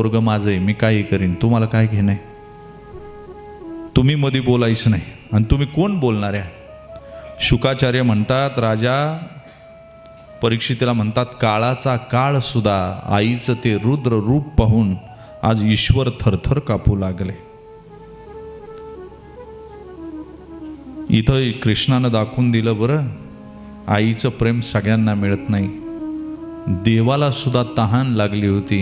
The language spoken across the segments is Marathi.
पोरग माझं आहे, मी काही करीन, तुम्हाला काय घेणं आहे? तुम्ही मध्ये बोलायचं नाही. आणि तुम्ही कोण बोलणार आहे? शुकाचार्य म्हणतात, राजा परीक्षितीला म्हणतात, काळाचा काळ सुद्धा आईचं ते रुद्र रूप पाहून आज ईश्वर थरथर कापू लागले. इथं कृष्णानं दाखवून दिलं बरं, आईचं प्रेम सगळ्यांना मिळत नाही. देवाला सुद्धा तहान लागली होती.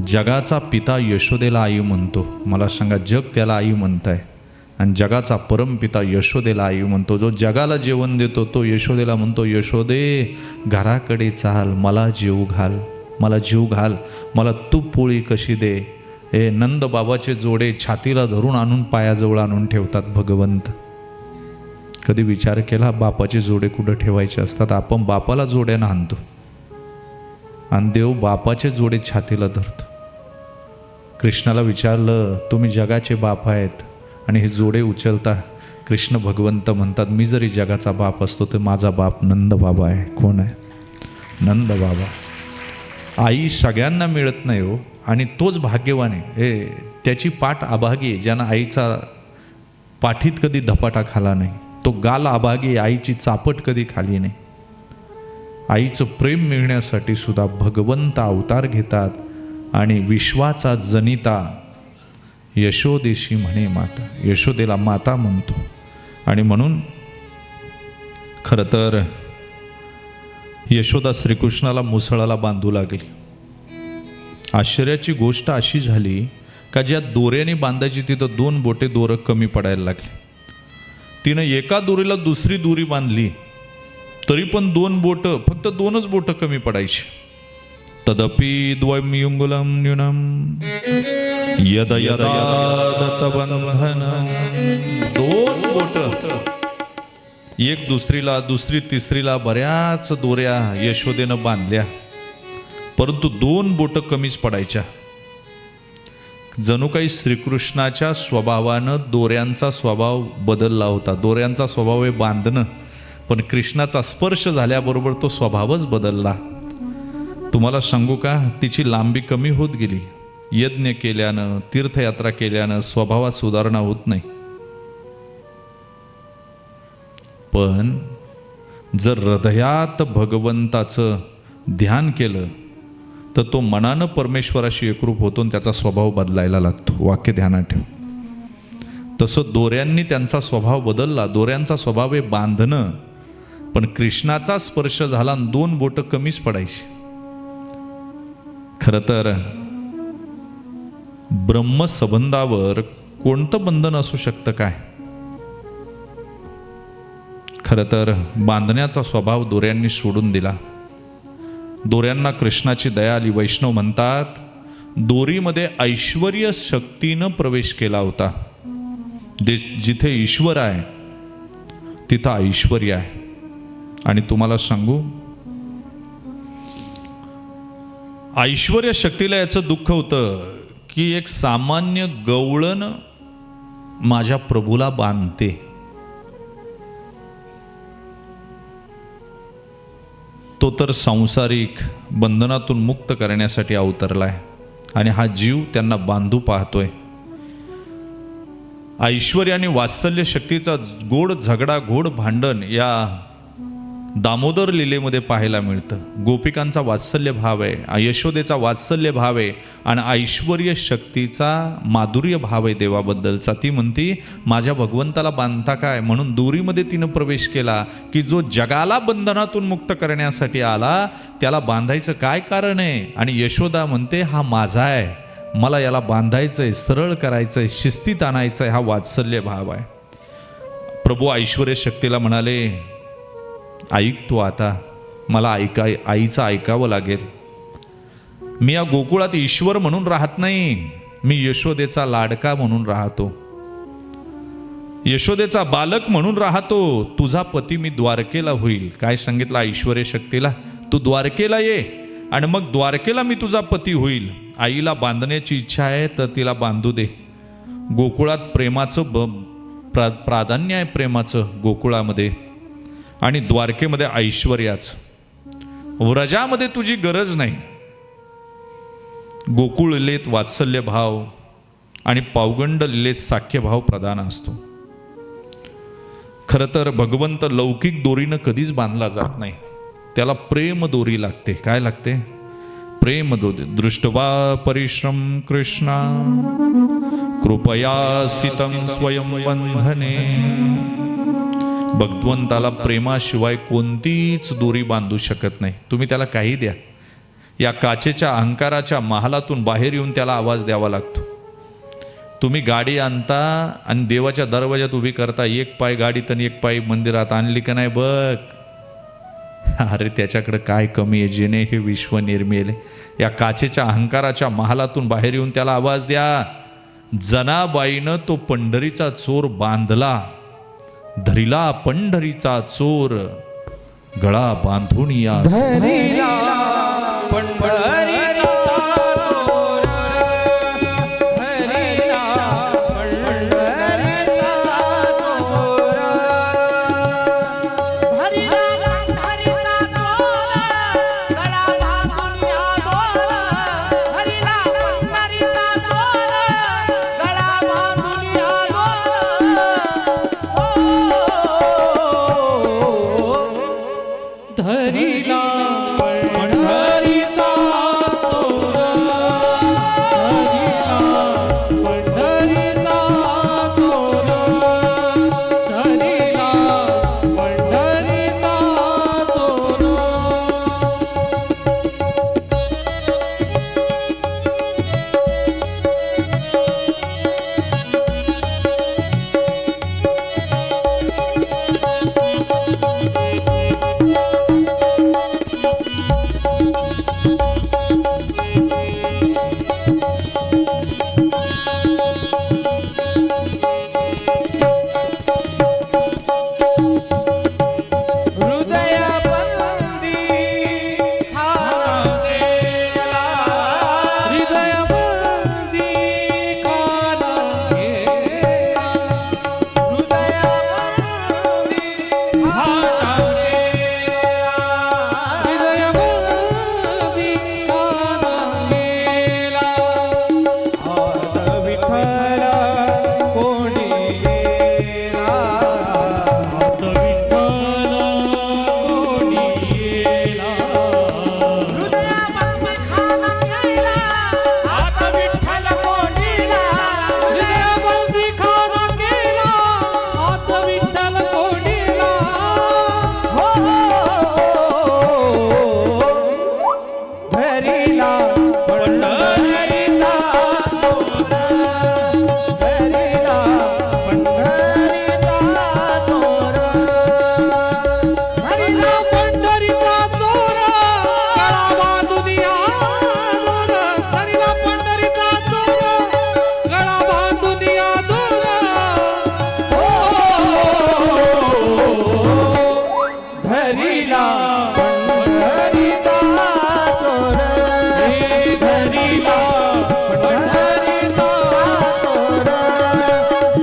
जगाचा पिता यशोदेला आई म्हणतो. मला सांगा, जग त्याला आई म्हणताय आणि जगाचा परमपिता यशोदेला आई म्हणतो. जो जगाला जेवण देतो तो यशोदेला म्हणतो, यशोदे घराकडे चाल, मला जीव घाल, मला जीव घाल, मला तूप पोळी कशी दे. हे नंद बाबाचे जोडे छातीला धरून आणून पायाजवळ आणून ठेवतात भगवंत. कधी विचार केला बापाचे जोडे कुठं ठेवायचे असतात? आपण बापाला जोड्यानं आणतो आणि देव बापाचे जोडे छातीला धरतो. कृष्णाला विचारलं, तुम्ही जगाचे बाप आहेत आणि हे जोडे उचलता. कृष्ण भगवंत म्हणतात, मी जरी जगाचा बाप असतो तर माझा बाप नंद बाबा आहे. कोण आहे? नंद बाबा. आई सगळ्यांना मिळत नाही हो, आणि तोच भाग्यवान आहे. हे त्याची पाठ अभागी आहे, ज्यानं आईचा पाठीत कधी धपाटा खाला नाही. तो गाल अभागी आहे, आईची चापट कधी खाली नाही. आईचं प्रेम मिळण्यासाठी सुद्धा भगवंत अवतार घेतात आणि विश्वाचा जनिता यशोदेशी म्हणे माता. यशोदेला माता म्हणतो. आणि म्हणून खरं तर यशोदा श्रीकृष्णाला मुसळाला बांधू लागली. आश्चर्याची गोष्ट अशी झाली का ज्या दोऱ्याने बांधायची तिथं 2 बोटे दोरं कमी पडायला लागली. तिनं एका दोरीला दुसरी दोरी बांधली तरी पण 2 बोटं, फक्त 2च बोटं कमी पडायची. तदपि द्वयम्युंगुलं न्यूनं यदा यदा दत्तबंधनं. 2 बोटं एक दुसरीला, दुसरी तिसरीला बऱ्याच दोऱ्या यशोदेनं बांधल्या, परंतु 2 बोटं कमीच पडायच्या. जणू काही श्रीकृष्णाच्या स्वभावानं दोऱ्यांचा स्वभाव बदलला होता. दोऱ्यांचा स्वभाव हे बांधणं, पण कृष्णाचा स्पर्श झाल्याबरोबर तो स्वभावच बदलला. तुम्हाला सांगू का, तिची लांबी कमी होत गेली. यज्ञ केल्यानं, तीर्थयात्रा केल्यानं स्वभावात सुधारणा होत नाही. पण जर हृदयात भगवंताचं ध्यान केलं तर तो मनानं परमेश्वराशी एकरूप होतो आणि त्याचा स्वभाव बदलायला लागतो. वाक्य ध्यानात ठेव. तसं दोऱ्यांनी त्यांचा स्वभाव बदलला. दोऱ्यांचा स्वभाव हे बांधणं, पण कृष्णाचा स्पर्श झाला आणि 2 बोटं कमीच पडायची. खरं तर ब्रह्मसंबंधावर कोणतं बंधन असू शकतं काय? खरं तर बांधण्याचा स्वभाव दोऱ्यांनी सोडून दिला. दोऱ्यांना कृष्णाची दया आली. वैष्णव म्हणतात, दोरीमध्ये ऐश्वर्य शक्तीनं प्रवेश केला होता. जिथे ईश्वर आहे तिथं ऐश्वर्य आहे. आणि तुम्हाला सांगू, ऐश्वर्य शक्तीला याचं दुःख होतं की एक सामान्य गवळण माझ्या प्रभूला बांधते. तो तर सांसारिक बंधनातून मुक्त करण्यासाठी अवतरलाय आणि हा जीव त्यांना बांधू पाहतोय. ऐश्वर्य आणि वात्सल्य शक्तीचा गोड झगडा, गोड भांडण या दामोदर लीलेमध्ये पाहायला मिळतं. गोपिकांचा वात्सल्य भाव आहे, यशोदेचा वात्सल्य भाव आहे आणि ऐश्वर्य शक्तीचा माधुर्य भाव आहे देवाबद्दलचा. ती म्हणती, माझ्या भगवंताला बांधता काय? म्हणून दोरीमध्ये तिनं प्रवेश केला की जो जगाला बंधनातून मुक्त करण्यासाठी आला त्याला बांधायचं काय कारण आहे? आणि यशोदा म्हणते, हा माझा आहे, मला याला बांधायचंय, सरळ करायचंय, शिस्तीत आणायचंय. हा वात्सल्य भाव आहे. प्रभू ऐश्वर्य शक्तीला म्हणाले, ऐक तू आता, मला आईचं ऐकावं लागेल. मी या गोकुळात ईश्वर म्हणून राहत नाही, मी यशोदेचा लाडका म्हणून राहतो, यशोदेचा बालक म्हणून राहतो. तुझा पती मी द्वारकेला होईल. काय सांगितलं ऐश्वर्य शक्तीला? तू द्वारकेला ये आणि मग द्वारकेला मी तुझा पती होईल. आईला बांधण्याची इच्छा आहे तर तिला बांधू दे. गोकुळात प्रेमाचं प्राधान्य आहे, प्रेमाचं गोकुळामध्ये, आणि द्वारकेमध्ये ऐश्वर्याचं. व्रजामध्ये तुझी गरज नाही. गोकुळ लीलेत वात्सल्य भाव आणि पावगंड लीलेत साख्य भाव प्रधान असतो. खरं तर भगवंत लौकिक दोरीनं कधीच बांधला जात नाही, त्याला प्रेम दोरी लागते. काय लागते? प्रेम दोरी. दृष्टवा परिश्रम कृष्णा कृपयासितं स्वयं बंधने. भगवंताला प्रेमाशिवाय कोणतीच दोरी बांधू शकत नाही. तुम्ही त्याला काही द्या, या काचेच्या अहंकाराच्या महालातून बाहेर येऊन त्याला आवाज द्यावा लागतो. तुम्ही गाडी आणता आणि देवाच्या दरवाजात उभी करता, एक पाय गाडीत आणि एक पाय मंदिरात, आणली का नाही बघ. अरे त्याच्याकडे काय कमी आहे जेणे हे विश्व निर्मिले. या काचेच्या अहंकाराच्या महालातून बाहेर येऊन त्याला आवाज द्या. जनाबाईनं तो पंढरीचा चोर बांधला, धरिला पंढरीचा चोर, गळा बांधून या धरिला पंढरीचा चोर, धरिला पंढरीचा चोर, धरिला पंढरीचा चोर, गळा बांधून या दोर, धरिला पंढरीचा चोर, गळा बांधून या दोर. धरिला पंढरीचा चोर, धरिला पंढरीचा चोर, धरिला पंढरीचा चोर. हृदयबंदी खाना गेला, हृदयबंदी खाना गेला, हृदयबंदी खाना गेला, हृदयबंदी खाना गेला. आत विठ्ठल कोणी गेला, आत विठ्ठल कोणी गेला, हृदयबंदी खाना गेला, आत विठ्ठल कोणीला, हृदयबंदी खाना गेला, आत विठ्ठल कोणीला. हो धरिला पंढरीचा चोर, धरिला पंढरीचा चोर, धरिला पंढरीचा चोर, गळा बांधून या दोर, धरिला पंढरीचा चोर, गळा बांधून या दोर. धरिला पंढरीचा चोर, धरिला पंढरीचा चोर,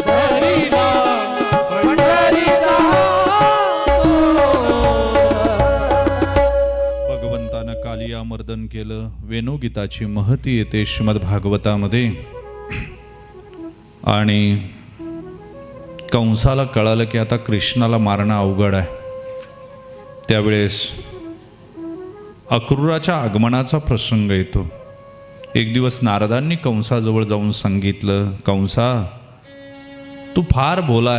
धरिला पंढरीचा चोर. भगवंतानं कालिया मर्दन केलं. वेणुगीताची महती येते श्रीमद्भागवतामध्ये. आणि कंसाला कळालं की आता कृष्णाला मारणं अवघड आहे. त्यावेळेस अक्रूराच्या आगमनाचा प्रसंग येतो. एक दिवस नारदांनी कंसाजवळ जाऊन सांगितलं, कंसा तू फार भोळा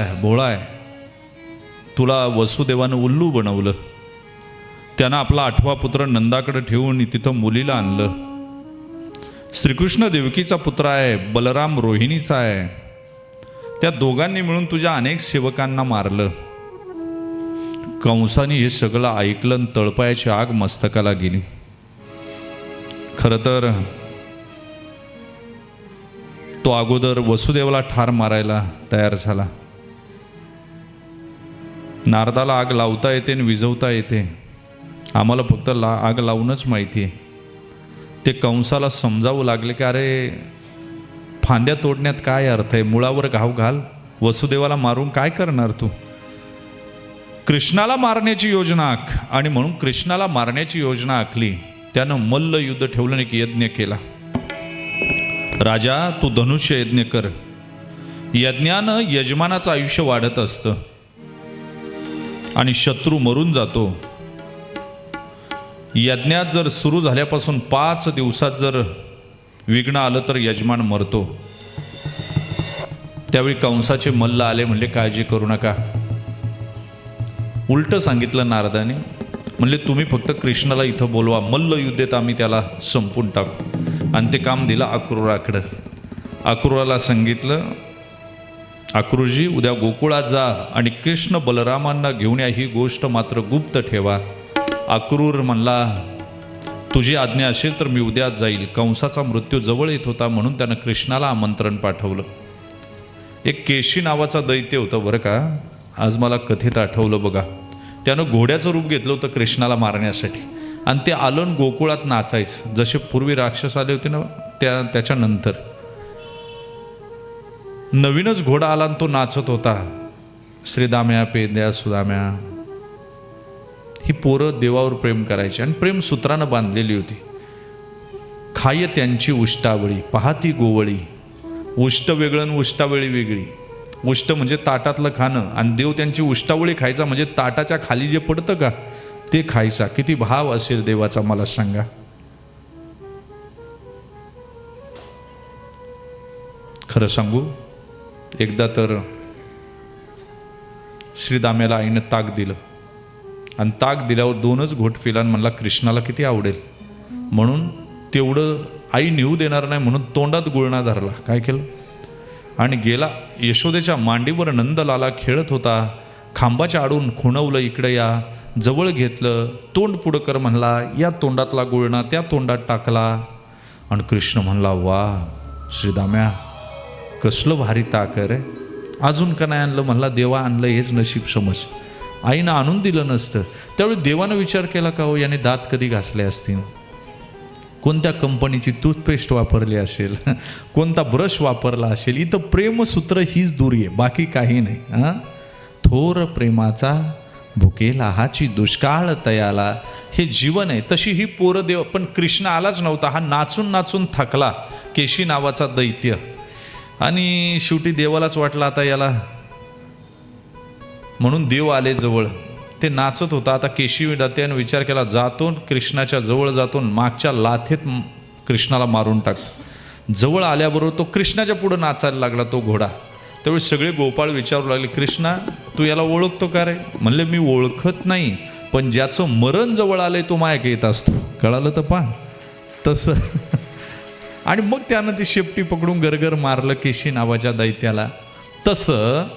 आहे, तुला वसुदेवानं उल्लू बनवलं. त्यानं आपला 8वा पुत्र नंदाकडे ठेवून तिथं मुलीला आणलं. श्रीकृष्ण देवकीचा पुत्र आहे, बलराम रोहिणीचा आहे. त्या दोघांनी मिळून तुझ्या अनेक सेवकांना मारलं. कंसाने हे सगळं ऐकलं आणि तळपायाची आग मस्तकाला गेली. खरं तर तो अगोदर वसुदेवाला ठार मारायला तयार झाला. नारदाला आग लावता येते आणि विझवता येते, आम्हाला फक्त आग लावूनच माहिती आहे. ते कंसाला समजावं लागले की अरे फांद्या तोडण्यात काय अर्थ आहे, मुळावर घाव घाल. वसुदेवाला मारून काय करणार तू? कृष्णाला मारण्याची योजना आख. आणि म्हणून कृष्णाला मारण्याची योजना आखली. त्यानं मल्ल युद्ध ठेवलं नाही की यज्ञ केला. राजा, तू धनुष्य यज्ञ कर. यज्ञानं यजमानाचं आयुष्य वाढत असतं आणि शत्रू मरून जातो. यज्ञात जर सुरू झाल्यापासून 5 दिवसात जर विघ्न आलं तर यजमान मरतो. त्यावेळी कंसाचे मल्ल आले, म्हणले काळजी करू नका. उलट सांगितलं नारदाने, म्हणले तुम्ही फक्त कृष्णाला इथं बोलवा, मल्ल युद्धेत आम्ही त्याला संपून टाकू. आणि ते काम दिलं अक्रूराकडं. अक्रूराला सांगितलं, अक्रूरजी उद्या गोकुळात जा आणि कृष्ण बलरामांना घेऊन या, ही गोष्ट मात्र गुप्त ठेवा. अक्रूर म्हणला, तुझी आज्ञा असेल तर मी उद्याच जाईल. कंसाचा मृत्यू जवळ येत होता म्हणून त्यानं कृष्णाला आमंत्रण पाठवलं. एक केशी नावाचा दैत्य होतं बरं का, आज मला कथेत आठवलं बघा. त्यानं घोड्याचं रूप घेतलं होतं कृष्णाला मारण्यासाठी आणि ते आलं गोकुळात नाचायचं. जसे पूर्वी राक्षस आले होते ना, त्याच्यानंतर नवीनच घोडा आला आणि तो नाचत होता, श्रीदाम्या पेद्या सुदाम्या. ही पोरं देवावर प्रेम करायची आणि प्रेम सूत्रानं बांधलेली होती. खाय त्यांची उष्टावळी, पाहती गोवळी. उष्ट वेगळं आणि उष्टावळी वेगळी. उष्ट म्हणजे ताटातलं खाणं आणि देव त्यांची उष्टावळी खायचा म्हणजे ताटाच्या खाली जे पडतं का ते खायचा. किती भाव असेल देवाचा मला सांगा. खरं सांगू, एकदा तर श्रीदाम्याला आईनं ताक दिलं आणि ताक दिल्यावर 2च घोट पिला आणि म्हणला कृष्णाला किती आवडेल म्हणून तेवढं आई नेऊ देणार नाही म्हणून तोंडात गुळणा धरला. काय केलं आणि गेला यशोदेच्या मांडीवर. नंदलाला खेळत होता, खांबाच्या आडून खुणवलं, इकडे या, जवळ घेतलं, तोंड पुढं कर म्हणला, या तोंडातला गुळणा त्या तोंडात टाकला आणि कृष्ण म्हणला, वा श्रीदाम्या कसलं भारी ताक रे, अजून का नाही आणलं. म्हणला देवा आणलं हेच नशीब समज, आईनं आणून दिलं नसतं. त्यावेळी देवानं विचार केला का हो याने दात कधी घासले असतील, कोणत्या कंपनीची टूथपेस्ट वापरली असेल, कोणता ब्रश वापरला असेल. इथं प्रेमसूत्र हीच दुरी आहे, बाकी काही नाही. हां, थोर प्रेमाचा भुकेला हाची दुष्काळ तयाला, हे जीवन आहे. तशी ही पोरं देव, पण कृष्ण आलाच नव्हता. हा नाचून नाचून थकला, केशी नावाचा दैत्य. आणि शेवटी देवालाच वाटलं आता याला, म्हणून देव आले जवळ. ते नाचत होता. आता केशी दैत्याने विचार केला, जातो कृष्णाच्या जवळ जातो, मागच्या लाथेत कृष्णाला मारून टाकतो. जवळ आल्याबरोबर तो कृष्णाच्या पुढं नाचायला लागला तो घोडा. त्यावेळी सगळे गोपाळ विचारू लागले, कृष्णा तू याला ओळखतो का रे. म्हणले मी ओळखत नाही, पण ज्याचं मरण जवळ आलंय तो मायक येत असतो. कळालं तर पहा तसं. आणि मग त्यानं ती शेपटी पकडून गरगर मारलं केशी नावाच्या दैत्याला. तसं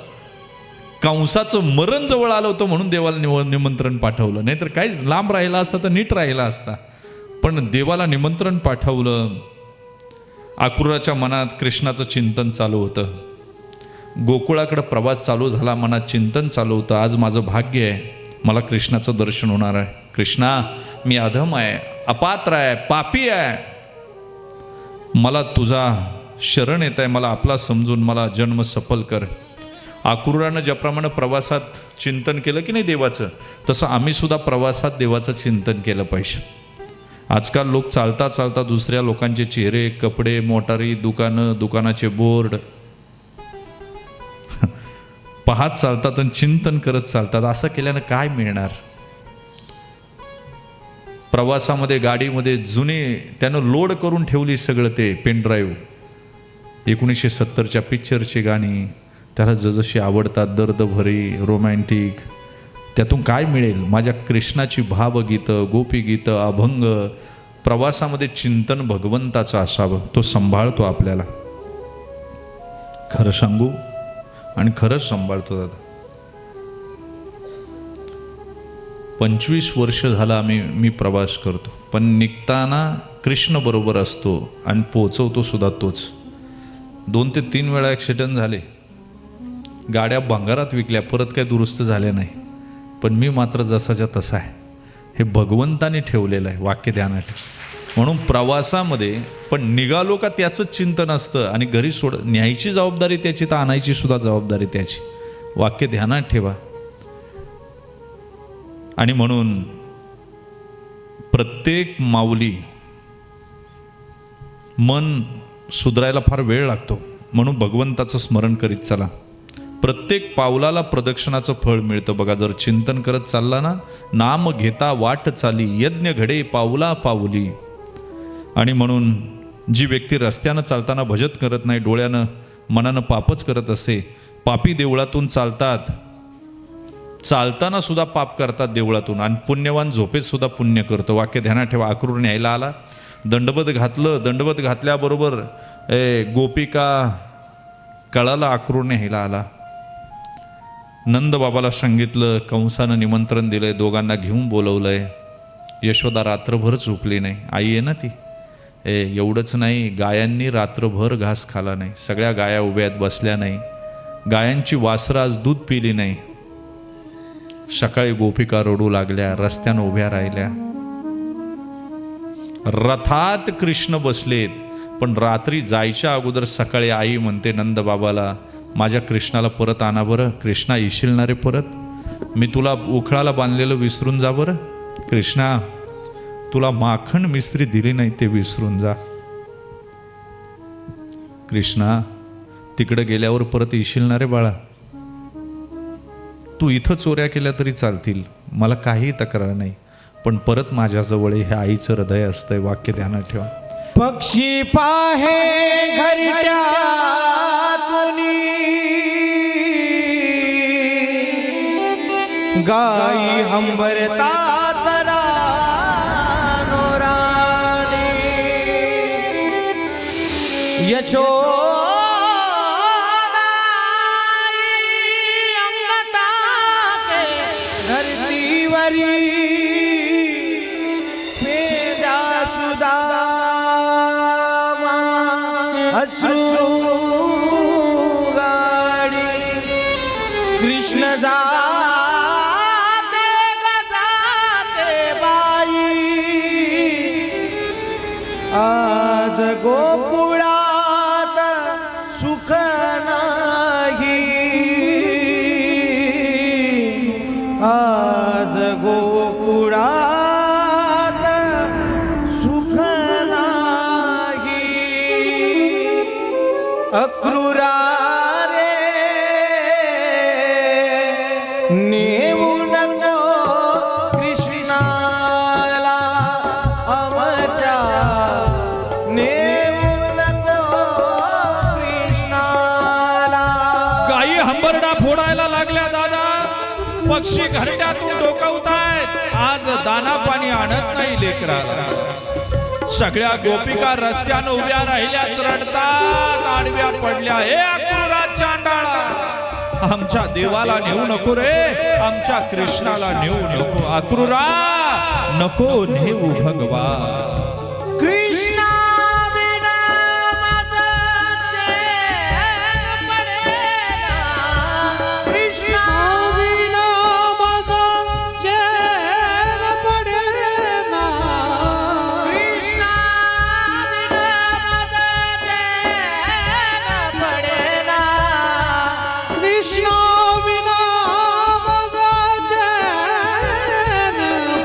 कंसाचं मरण जवळ आलं होतं म्हणून देवाला निमंत्रण पाठवलं. नाहीतर काय लांब राहिला असता तर नीट राहिला असता, पण देवाला निमंत्रण पाठवलं. अक्रूराच्या मनात कृष्णाचं चिंतन चालू होतं. गोकुळाकडे प्रवास चालू झाला, मनात चिंतन चालू होतं. आज माझं भाग्य आहे, मला कृष्णाचं दर्शन होणार आहे. कृष्णा मी अधम आहे, अपात्र आहे, पापी आहे, मला तुझा शरण येत आहे, मला आपला समजून मला जन्म सफल कर. अक्रूरानं ज्याप्रमाणे प्रवासात चिंतन केलं की नाही देवाचं, तसं आम्ही सुद्धा प्रवासात देवाचं चिंतन केलं पाहिजे. आजकाल लोक चालता चालता दुसऱ्या लोकांचे चेहरे, कपडे, मोटारी, दुकानं, दुकानाचे बोर्ड पाहत चालतात आणि चिंतन करत चालतात. असं केल्यानं काय मिळणार. प्रवासामध्ये गाडीमध्ये जुने त्यानं लोड करून ठेवली सगळं ते पेनड्राईव्ह, 1970च्या पिक्चरची गाणी, त्याला जशी आवडतात, दर्दभरी, रोमॅन्टिक. त्यातून काय मिळेल. माझ्या कृष्णाची भावगीतं, गोपीगीतं, अभंग. प्रवासामध्ये चिंतन भगवंताचं असावं, तो सांभाळतो आपल्याला. खरं सांगू आणि खरंच सांभाळतो दादा. 25 वर्ष झाला मी प्रवास करतो, पण निघताना कृष्ण बरोबर असतो आणि पोचवतो सुद्धा तोच. 2 ते 3 वेळा ॲक्सिडेंट झाले, गाड्या भंगारात विकल्या, परत काय दुरुस्त झाल्या नाही. पण मी मात्र जसाच्या तसा आहे. हे भगवंताने ठेवलेलं आहे, वाक्य ध्यानात ठेव. म्हणून प्रवासामध्ये पण निघालो का त्याचंच चिंतन असतं आणि घरी न्यायची जबाबदारी त्याची तर आणायची सुद्धा जबाबदारी त्याची. वाक्य ध्यानात ठेवा. आणि म्हणून प्रत्येक माऊली मन सुधारायला फार वेळ लागतो. म्हणून भगवंताचं स्मरण करीत चला. प्रत्येक पावलाला प्रदक्षिणाचं फळ मिळतं बघा. जर चिंतन करत चालला ना, नाम घेता वाट चाली, यज्ञ घडे पावला पावली. आणि म्हणून जी व्यक्ती रस्त्यानं चालताना भजत करत नाही, डोळ्यानं मनानं पापच करत असे, पापी देवळातून चालताना सुद्धा पाप करतात देवळातून, आणि पुण्यवान झोपेत सुद्धा पुण्य करतो. वाक्य ध्यानात ठेवा. आक्रूर न्यायला आला, दंडवत घातलं. दंडवत घातल्याबरोबर गोपिका कळाला आक्रूर न्यायला आला. नंद बाबाला सांगितलं, कंसानं निमंत्रण दिलंय, दोघांना घेऊन बोलवलंय. यशोदा रात्रभर झोपली नाही. आई आहे ना ती. एवढंच नाही, गायांनी रात्रभर घास खाला नाही. सगळ्या गाया उभ्या आहेत, बसल्या नाही. गायांची वासरं आज दूध पिली नाही. सकाळी गोपिका रडू लागल्या, रस्त्यानं उभ्या राहिल्या. रथात कृष्ण बसलेत, पण रात्री जायच्या अगोदर सकाळी आई म्हणते नंद बाबाला, माझ्या कृष्णाला परत आणा बरं. कृष्णा येशील ना रे परत? मी तुला उखळाला बांधलेलं विसरून जा बरं. कृष्णा, तुला माखण मिश्री दिली नाही ते विसरून जा. कृष्णा, तिकडे गेल्यावर परत येशील ना रे बाळा? तू इथं चोऱ्या केल्या तरी चालतील, मला काही तक्रार नाही, पण परत माझ्याजवळ हे आईचं हृदय असतंय. वाक्य ध्यानात ठेवा. पक्षी पाहे घरट्यातुनी, गाई हंबरतात रानोरानी, यशोदाई अंगताके धरतीवरी, पेजा सुदामा अश्रू गाडी, कृष्ण जाते गजाते बाई, आज गोकुळात सुख नाही, आज गोकुळात सुख नाही. अक्रूरा रे नेऊ नको कृष्णाला आमच्या, नेऊ नको कृष्णाला. गायी हंबरडा फोडायला लागल्या दादा. पक्षी घरट्यातून डोकावतायत. आज दाना पाणी आणत नाही लेकराला. सगळ्या गोपिका रस्त्यानं उभ्या राहिल्यात, रडतात, आडव्या पडल्या. हे अक्रूरा चांडाळा, आमच्या देवाला नेऊ नको रे, आमच्या कृष्णाला नेऊ नको. अक्रूरा, नको नेऊ भगवान. कृष्णा विना माझं चैन पडेना, कृष्णा विना माझं चैन पडेना, कृष्णा विना माझं चैन पडेना, कृष्णा विना माझं चैन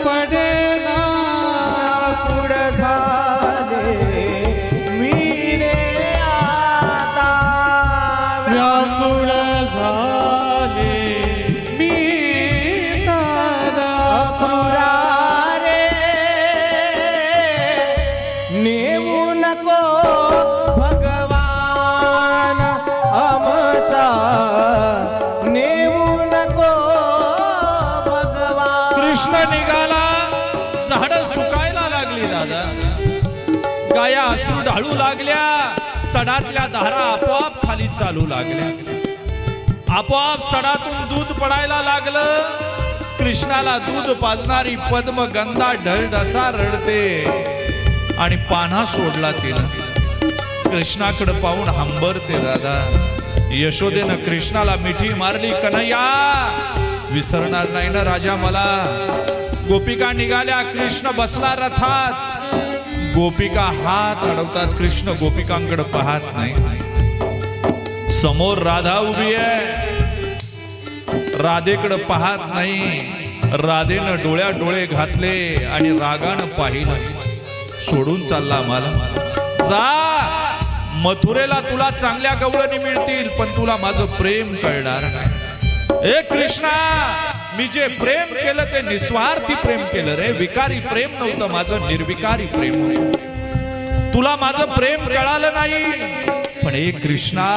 पडेना. पुढं झाले मी रे आता, व्याकुळ झाले मी दादा. अक्रूरा रे नेऊ नको भगवान आमचा, नेऊ नको भगवान. कृष्ण निघाला, झाडं सुकायला लागली दादा. गाया अश्रू ढाळू लागल्या. सडातल्या धारा आपोआप खाली चालू लागल्या. आपोआप सडातून दूध पडायला लागलं. कृष्णाला दूध पाजणारी पद्मगंधा ढळढसा रडते आणि पान्हा सोडला तिनं. कृष्णाकडे पाहून हंबरते दादा. यशोदेनं कृष्णाला मिठी मारली, कन्हैया विसरणार नाही ना राजा मला. गोपिका निघाल्या, कृष्ण बसला रथात. गोपिका हात अडवतात, कृष्ण गोपिकांकडे पाहत नाही. समोर राधा उभी आहे, राधेकडे पाहत नाही. राधेनं डोळ्यात डोळे घातले आणि रागानं पाहिलं. सोडून चालला मला. जा, मथुरेला तुला चांगल्या गवळणी मिळतील, पण तुला माझं प्रेम कळणार नाही. ए कृष्णा, मी जे प्रेम केलं ते निस्वार्थी प्रेम केलं रे. विकारी प्रेम नव्हतं माझं, निर्विकारी प्रेम होतं. तुला माझं प्रेम कळालं नाही. पण ए कृष्णा,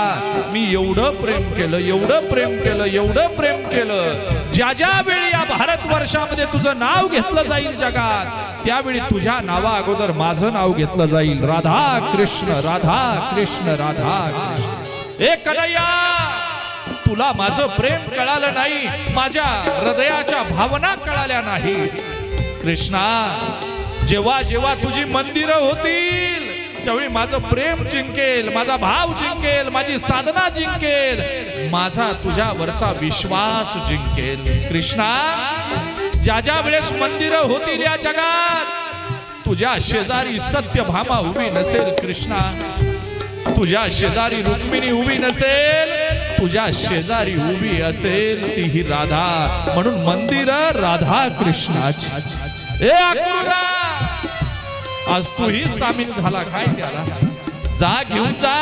मी एवढं प्रेम केलं, एवढं प्रेम केलं, एवढं प्रेम केलं, ज्या ज्या वेळी या भारतवर्षामध्ये तुझं नाव घेतलं जाईल जगात, त्यावेळी तुझ्या नावा अगोदर माझं नाव घेतलं जाईल. राधा कृष्ण, राधा कृष्ण, राधा कृष्ण. ए कन्हैया, तुला माझं प्रेम कळालं नाही, माझ्या हृदयाच्या भावना कळाल्या नाही. कृष्णा, जेव्हा जेव्हा तुझी मंदिरं होतील त्यावेळी माझं प्रेम जिंकेल, माझा भाव जिंकेल, माझी साधना जिंकेल, माझा तुझ्यावरचा विश्वास जिंकेल. कृष्णा, ज्या ज्या वेळेस मंदिरं होतील या जगात, तुझ्या शेजारी सत्यभामा उभी नसेल कृष्णा, तुझ्या शेजारी रुक्मिणी उभी नसेल, तुझ्या शेजारी उभी असेल ती ही राधा. म्हणून मंदिर राधा कृष्णाची. ए अक्रूरा, आज तूही सामील झाला काय त्याला? जा, घेऊन जा.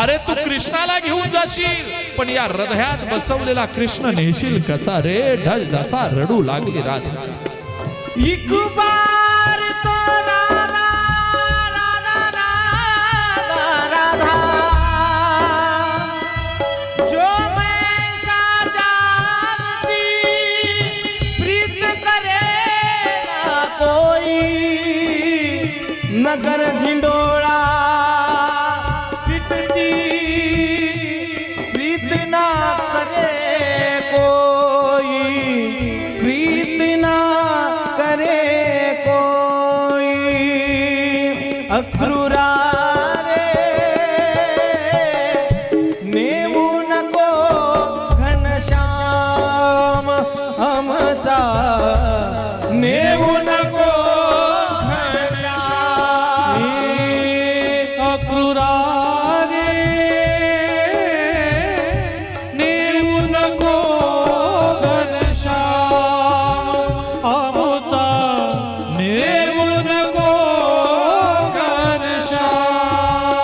अरे तू कृष्णाला घेऊन जाशील, पण या हृदयात बसवलेला कृष्ण नेशील कसा रे? ढळ जसा रडू लागली राधा. एक बार तो राधा राधा राधा राधा, जो मैं साजाती प्रीत करे ना कोई, नगर ढिंडोरा पिटती प्रीत ना करे कोई, प्रीत ना करे कोई. अक्रूरा रे, नेऊ नको घनश्याम हमसा, नेऊ नको अक्रूरा रे, नेऊ नको घनश्याम हमसा, नेऊ नको घनश्याम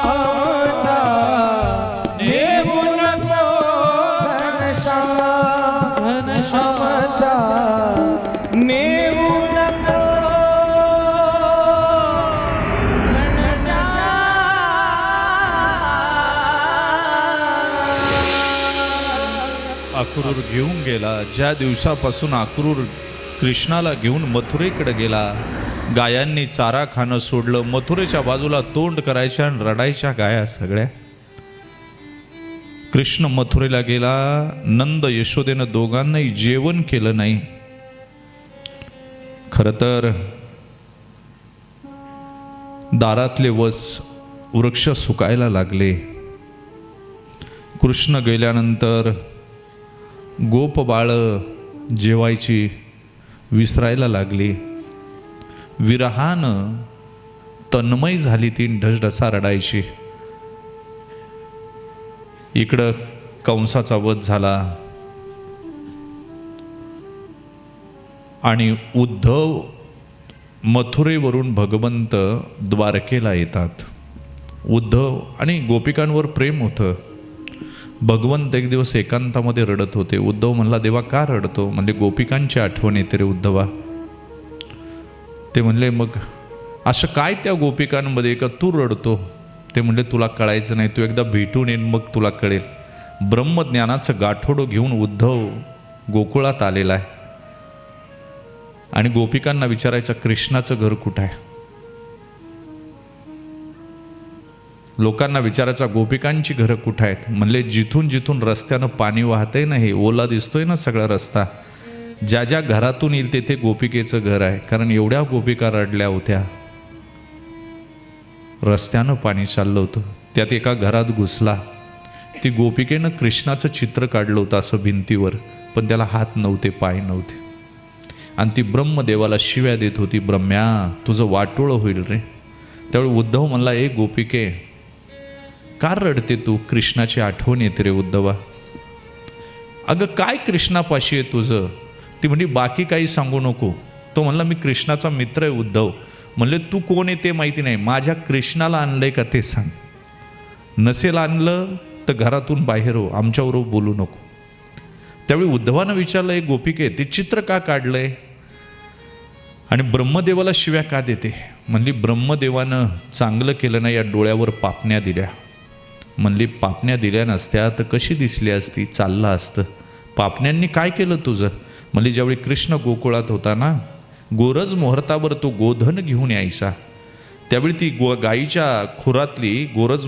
हमसा, नेऊ नको घनश्याम हमसा, नेऊ नको अक्रूर घेऊन गेला. ज्या दिवसापासून अक्रूर कृष्णाला घेऊन मथुरेकडे गेला, गायांनी चारा खाणं सोडलं. मथुरेच्या बाजूला तोंड करायच्या आणि रडायच्या गाया सगळ्या. कृष्ण मथुरेला गेला. नंद यशोदेनं दोघांनाही जेवण केलं नाही. खरं तर दारातले वृक्ष सुकायला लागले. कृष्ण गेल्यानंतर गोप बाळ जेवायची विसरायला लागली. विरहानं तन्मय झाली ती, ढसढसा रडायची. इकडं कंसाचा वध झाला आणि उद्धव मथुरेवरून भगवंत द्वारकेला येतात. उद्धव आणि गोपिकांवर प्रेम होतं. भगवंत एक दिवस एकांतामध्ये रडत होते. उद्धव म्हणला, देवा का रडतो? म्हणजे गोपिकांची आठवण येते रे उद्धवा. ते म्हणले, मग असं काय त्या गोपिकांमध्ये का तू रडतो? ते म्हणले, तुला कळायचं नाही, तू एकदा भेटून येईन मग तुला कळेल. ब्रह्मज्ञानाचं गाठोडं घेऊन उद्धव गोकुळात आलेला आहे आणि गोपिकांना विचारायचं, कृष्णाचं घर कुठं आहे? लोकांना विचारायचा, गोपिकांची घरं कुठं आहेत? म्हणले, जिथून जिथून रस्त्यानं पाणी वाहतंय ना, हे ओला दिसतोय ना सगळा रस्ता, ज्या ज्या घरातून येईल तेथे गोपिकेचं घर आहे. कारण एवढ्या गोपिका रडल्या होत्या, रस्त्यानं पाणी चाललं होतं. त्यात एका घरात घुसला. ती गोपिकेनं कृष्णाचं चित्र काढलं होतं असं भिंतीवर, पण त्याला हात नव्हते, पाय नव्हते. आणि ती ब्रह्मदेवाला शिव्या देत होती, ब्रह्म्या तुझं वाटोळं होईल रे. त्यावेळी उद्धव म्हणला, ए गोपिके, का रडते तू? कृष्णाची आठवण येते रे उद्धवा. अगं काय कृष्णापाशी आहे तुझं? ती म्हणली, बाकी काही सांगू नको. तो म्हणला, मी कृष्णाचा मित्र आहे उद्धव. म्हणले, तू कोण आहे ते माहिती नाही, माझ्या कृष्णाला आणलंय का ते सांग. नसेल आणलं तर घरातून बाहेर हो, आमच्याबरोबर बोलू नको. त्यावेळी उद्धवानं विचारलं, एक गोपिके ते चित्र का काढलंय आणि ब्रह्मदेवाला शिव्या का देते? म्हणली ब्रह्मदेवानं चांगलं केलं नाही, या डोळ्यावर पापण्या दिल्या. म्हणली पापण्या दिल्या नसत्या तर कशी दिसली असती, चाललं असतं. पापण्यांनी काय केलं तुझं? म्हणली ज्यावेळी कृष्ण गोकुळात होता ना, गोरज मुहूर्तावर तो गोधन घेऊन यायचा, त्यावेळी ती गाईच्या खुरातली गोरज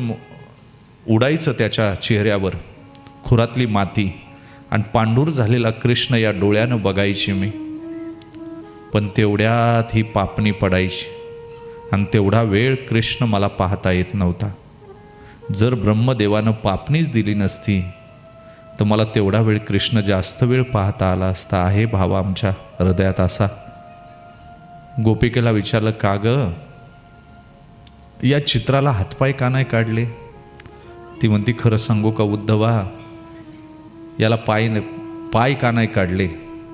उडायचं त्याच्या चेहऱ्यावर, खुरातली माती, आणि पांढूर झालेला कृष्ण या डोळ्यानं बघायची मी. पण तेवढ्यात ही पापणी पडायची आणि तेवढा वेळ कृष्ण मला पाहता येत नव्हता. जर ब्रह्मदेवानं पापणीच दिली नसती तर मला तेवढा वेळ कृष्ण जास्त वेळ पाहता आला असता. आहे भावा आमच्या हृदयात असा. गोपिकेला विचारलं, का ग या चित्राला हातपाय का नाही काढले? ती म्हणती, खरं सांगू का उद्धवा, याला पाय का नाही काढले?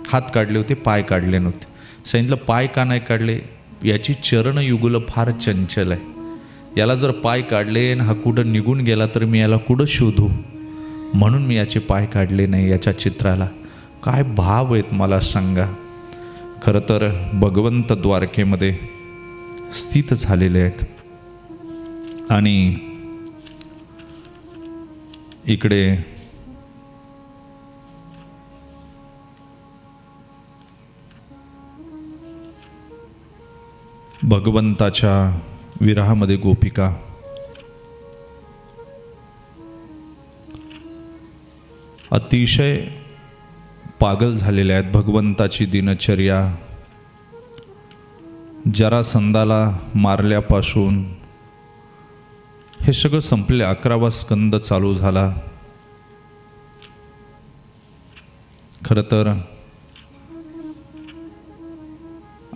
हात काढले होते, पाय काढले नव्हते. सांगितलं पाय का नाही काढले? याची चरणयुगल फार चंचल आहे. याला जर पाय काढले आणि हा कुठं निघून गेला तर मी याला कुठं शोधू, म्हणून मी याचे पाय काढले नाही याच्या चित्राला. काय भाव आहेत मला सांगा. खरं तर भगवंत द्वारकेमध्ये स्थित झालेले आहेत आणि इकडे भगवंताच्या विरहामध्ये गोपिका अतिशय पागल झालेल्या आहेत. भगवंताची दिनचर्या जरासंधाला मारल्यापासून हे सगळं संपले. 11वा स्कंद चालू झाला. खरं तर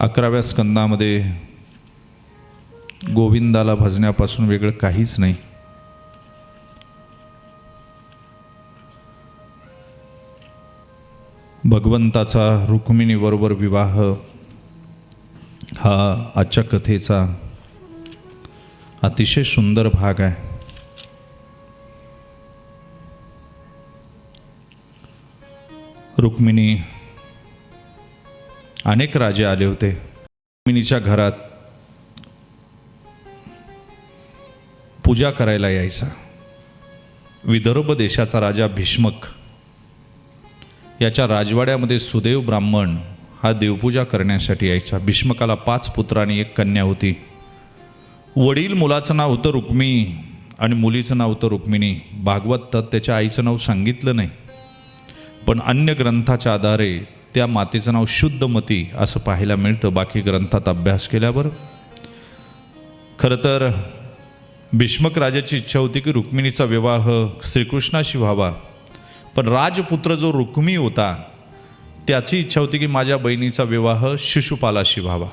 11व्या स्कंदामध्ये गोविंदाला भजण्यापासून वेगळं काहीच नाही. भगवंताचा रुक्मिणीबरोबर विवाह हा आजच्या कथेचा अतिशय सुंदर भाग आहे. रुक्मिणी, अनेक राजे आले होते. रुक्मिणीच्या घरात पूजा करायला यायचा. विदर्भ देशाचा राजा भीष्मक, याच्या राजवाड्यामध्ये सुदेव ब्राह्मण हा देवपूजा करण्यासाठी यायचा. भीष्मकाला 5 पुत्र आणि 1 कन्या होती. वडील मुलाचं नाव होतं रुक्मी आणि मुलीचं नाव होतं रुक्मिणी. भागवतात त्याच्या आईचं नाव सांगितलं नाही, पण अन्य ग्रंथाच्या आधारे त्या मातेचं नाव शुद्धमती असं पाहायला मिळतं बाकी ग्रंथात अभ्यास केल्यावर. खरं तर भीष्मक राजाची इच्छा होती की रुक्मिणीचा विवाह श्रीकृष्णाशी व्हावा, पण राजपुत्र जो रुक्मी होता त्याची इच्छा होती की माझ्या बहिणीचा विवाह शिशुपालाशी व्हावा.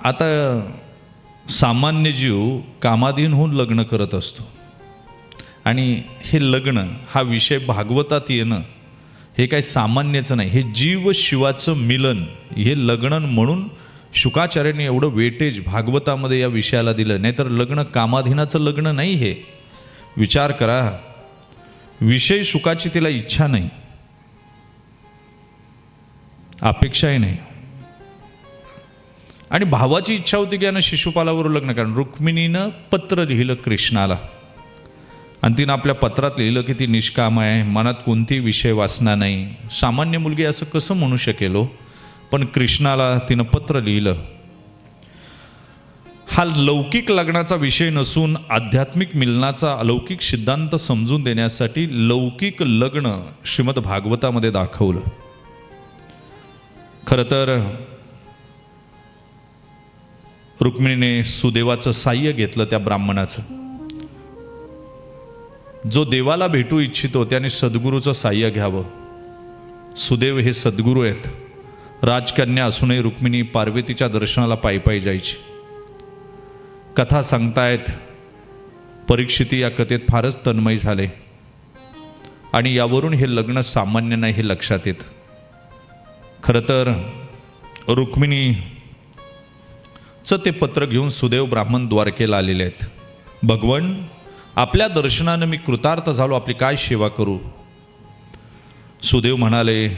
आता सामान्य जीव कामाधीन होऊन लग्न करत असतो आणि हे लग्न हा विषय भागवतात येणं हे काही सामान्यच नाही. हे जीव शिवाचं मिलन हे लग्न म्हणून शुकाचार्यांनी एवढं वेटेज भागवतामध्ये या विषयाला दिलं. नाहीतर लग्न कामाधीनाचं लग्न नाही. हे विचार करा, विषय सुखाची तिला इच्छा नाही, अपेक्षाही नाही, आणि भावाची इच्छा होती की यानं शिशुपालावर लग्न करा. रुक्मिणीनं पत्र लिहिलं कृष्णाला आणि तिनं आपल्या पत्रात लिहिलं की ती निष्काम आहे, मनात कोणतीही विषय वासना नाही. सामान्य मुलगी असं कसं म्हणू शकेल हो? पण कृष्णाला तिनं पत्र लिहिलं. हा लौकिक लग्नाचा विषय नसून आध्यात्मिक मिलनाचा अलौकिक सिद्धांत समजून देण्यासाठी लौकिक लग्न श्रीमद भागवतामध्ये दाखवलं. खरं तर रुक्मिणीने सुदेवाचं साह्य घेतलं त्या ब्राह्मणाचं. जो देवाला भेटू इच्छितो त्याने सद्गुरूचं साह्य घ्यावं. सुदेव हे सद्गुरू आहेत. राजकन्या असूनही रुक्मिणी पार्वतीच्या दर्शनाला पायी पायी जायची. कथा सांगतायत, परीक्षिती या कथेत फारच तन्मय झाले आणि यावरून हे लग्न सामान्य नाही हे लक्षात येतं. खरं तर रुक्मिणीचं ते पत्र घेऊन सुदेव ब्राह्मण द्वारकेला आलेले आहेत. भगवन, आपल्या दर्शनानं मी कृतार्थ झालो, आपली काय सेवा करू? सुदेव म्हणाले,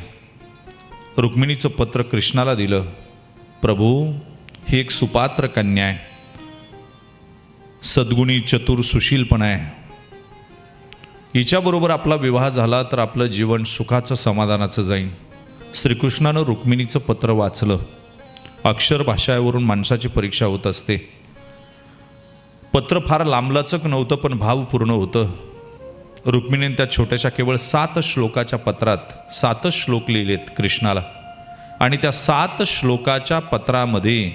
रुक्मिणीचं पत्र कृष्णाला दिलं. प्रभू, ही एक सुपात्र कन्या आहे, सद्गुणी, चतुर, सुशीलपणा आहे. हिच्याबरोबर आपला विवाह झाला तर आपलं जीवन सुखाचं, समाधानाचं जाईल. श्रीकृष्णानं रुक्मिणीचं पत्र वाचलं. अक्षर भाषावरून माणसाची परीक्षा होत असते. पत्र फार लांबलचक नव्हतं, पण भावपूर्ण होतं. रुक्मिणीने त्या छोट्याशा केवळ 7 श्लोकाच्या पत्रात 7 श्लोक लिहिलेत कृष्णाला, आणि त्या 7 श्लोकाच्या पत्रामध्ये